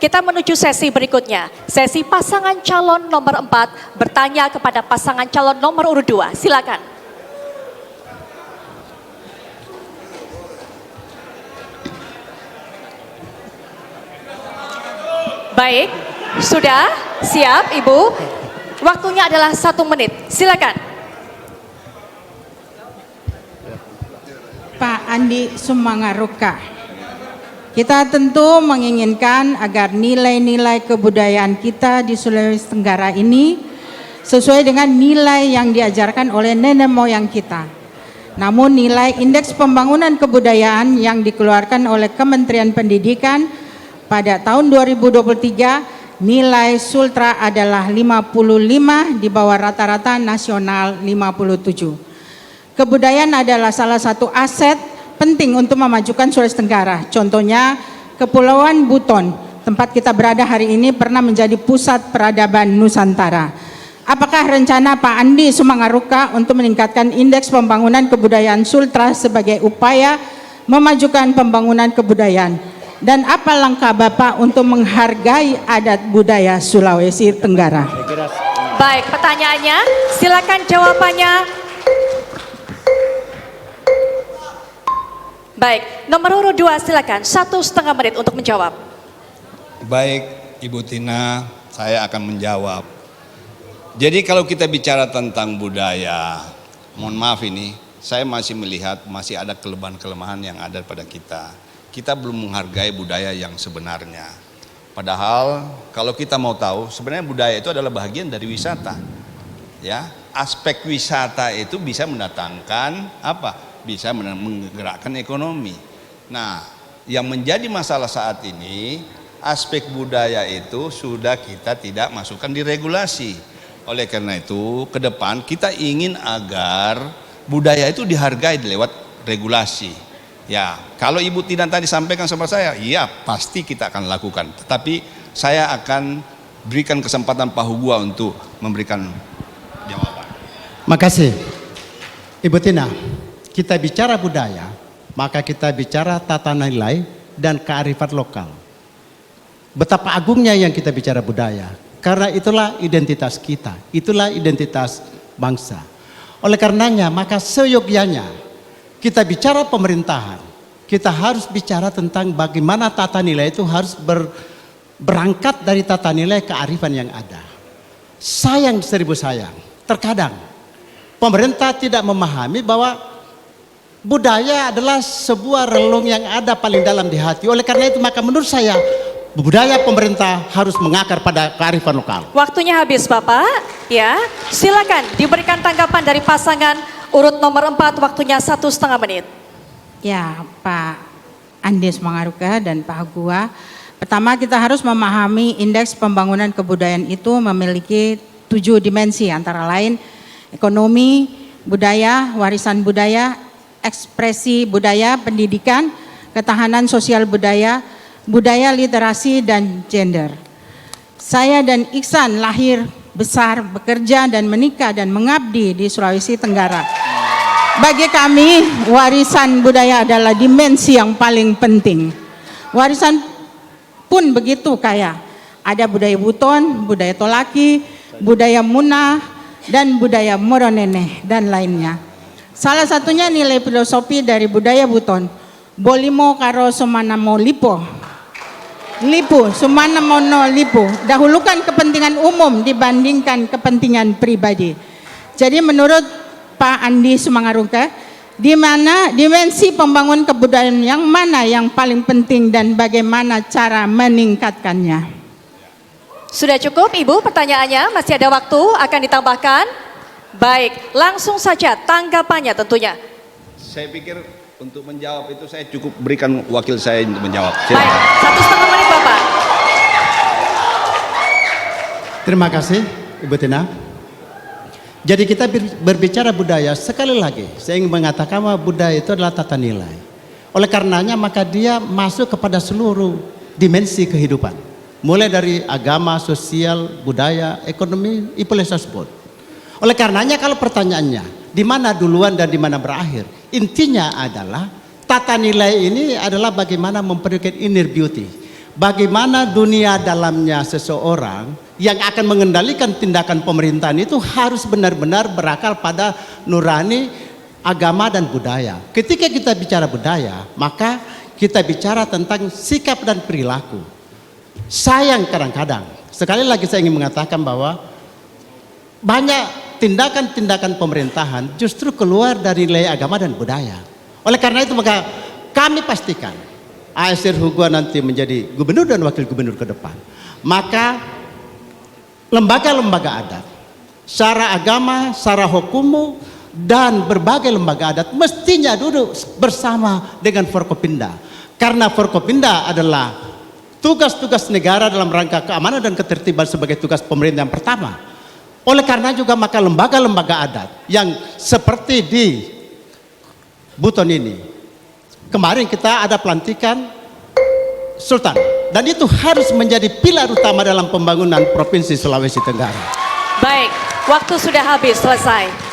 Kita menuju sesi berikutnya. Sesi pasangan calon nomor 4 bertanya kepada pasangan calon nomor urut 2. Silakan. Baik, sudah siap Ibu. Waktunya adalah 1 menit. Silakan. Pak Andi Sumangaruka. Kita tentu menginginkan agar nilai-nilai kebudayaan kita di Sulawesi Tenggara ini sesuai dengan nilai yang diajarkan oleh nenek moyang kita. Namun nilai indeks pembangunan kebudayaan yang dikeluarkan oleh Kementerian Pendidikan pada tahun 2023 nilai Sultra adalah 55 di bawah rata-rata nasional 57. Kebudayaan adalah salah satu aset penting untuk memajukan Sulawesi Tenggara. Contohnya Kepulauan Buton, tempat kita berada hari ini pernah menjadi pusat peradaban Nusantara. Apakah rencana Pak Andi Sumangaruka untuk meningkatkan indeks pembangunan kebudayaan Sultra sebagai upaya memajukan pembangunan kebudayaan? Dan apa langkah Bapak untuk menghargai adat budaya Sulawesi Tenggara? Baik, pertanyaannya, silakan jawabannya. Baik, nomor urut 2 silakan, 1,5 menit untuk menjawab. Baik, Ibu Tina, saya akan menjawab. Jadi kalau kita bicara tentang budaya, mohon maaf ini, saya masih melihat masih ada kelemahan-kelemahan yang ada pada kita. Kita belum menghargai budaya yang sebenarnya. Padahal kalau kita mau tahu, sebenarnya budaya itu adalah bagian dari wisata. Ya, aspek wisata itu bisa mendatangkan apa? Bisa menggerakkan ekonomi. Nah, yang menjadi masalah saat ini, aspek budaya itu sudah kita tidak masukkan di regulasi. Oleh karena itu, ke depan kita ingin agar budaya itu dihargai lewat regulasi. Ya, kalau Ibu Tina tadi sampaikan sama saya, iya pasti kita akan lakukan. Tetapi saya akan berikan kesempatan Pak Hugua untuk memberikan jawaban. Makasih, Ibu Tina. Kita bicara budaya, maka kita bicara tata nilai dan kearifan lokal. Betapa agungnya yang kita bicara budaya, karena itulah identitas kita, itulah identitas bangsa. Oleh karenanya, maka seyogyanya kita bicara pemerintahan, kita harus bicara tentang bagaimana tata nilai itu harus berangkat dari tata nilai kearifan yang ada. Sayang seribu sayang, terkadang pemerintah tidak memahami bahwa budaya adalah sebuah relung yang ada paling dalam di hati. Oleh karena itu maka menurut saya budaya pemerintah harus mengakar pada kearifan lokal. Waktunya habis Bapak. Ya, silakan diberikan tanggapan dari pasangan urut nomor 4. Waktunya 1,5 menit. Ya, Pak Andi Sumangaruka dan Pak Hugua. Pertama, kita harus memahami indeks pembangunan kebudayaan itu memiliki 7 dimensi, antara lain ekonomi, budaya, warisan budaya, ekspresi budaya, pendidikan, ketahanan sosial budaya, budaya literasi, dan gender. Saya dan Iksan lahir, besar, bekerja, dan menikah dan mengabdi di Sulawesi Tenggara. Bagi kami, warisan budaya adalah dimensi yang paling penting. Warisan pun begitu kaya. Ada budaya Buton, budaya Tolaki, budaya Muna, dan budaya Moronene, dan lainnya. Salah satunya nilai filosofi dari budaya Buton. Bolimo karo sumanamo lipo. Lipu, sumanamono lipu. Dahulukan kepentingan umum dibandingkan kepentingan pribadi. Jadi menurut Pak Andi Sumangaruka, di mana dimensi pembangunan kebudayaan yang mana yang paling penting dan bagaimana cara meningkatkannya? Sudah cukup Ibu pertanyaannya, masih ada waktu akan ditambahkan. Baik, langsung saja tanggapannya tentunya. Saya pikir untuk menjawab itu saya cukup berikan wakil saya untuk menjawab. Baik, 1,5 menit Bapak. Terima kasih Ibu Tina. Jadi kita berbicara budaya, sekali lagi saya ingin mengatakan bahwa budaya itu adalah tata nilai. Oleh karenanya maka dia masuk kepada seluruh dimensi kehidupan. Mulai dari agama, sosial, budaya, ekonomi, boleh saya sebut. Oleh karenanya kalau pertanyaannya di mana duluan dan di mana berakhir, intinya adalah tata nilai ini adalah bagaimana memperbaiki inner beauty, bagaimana dunia dalamnya seseorang yang akan mengendalikan tindakan pemerintahan itu harus benar-benar berakal pada nurani agama dan budaya. Ketika kita bicara budaya, maka kita bicara tentang sikap dan perilaku. Sayang kadang-kadang, sekali lagi saya ingin mengatakan bahwa banyak tindakan-tindakan pemerintahan justru keluar dari nilai agama dan budaya. Oleh karena itu maka kami pastikan ASR Hugua nanti menjadi gubernur dan wakil gubernur ke depan, maka lembaga-lembaga adat, secara agama, secara hukum, dan berbagai lembaga adat mestinya duduk bersama dengan Forkopimda. Karena Forkopimda adalah tugas-tugas negara dalam rangka keamanan dan ketertiban sebagai tugas pemerintah yang pertama. Oleh karena juga maka lembaga-lembaga adat yang seperti di Buton ini, kemarin kita ada pelantikan Sultan, dan itu harus menjadi pilar utama dalam pembangunan Provinsi Sulawesi Tenggara. Baik, waktu sudah habis, selesai.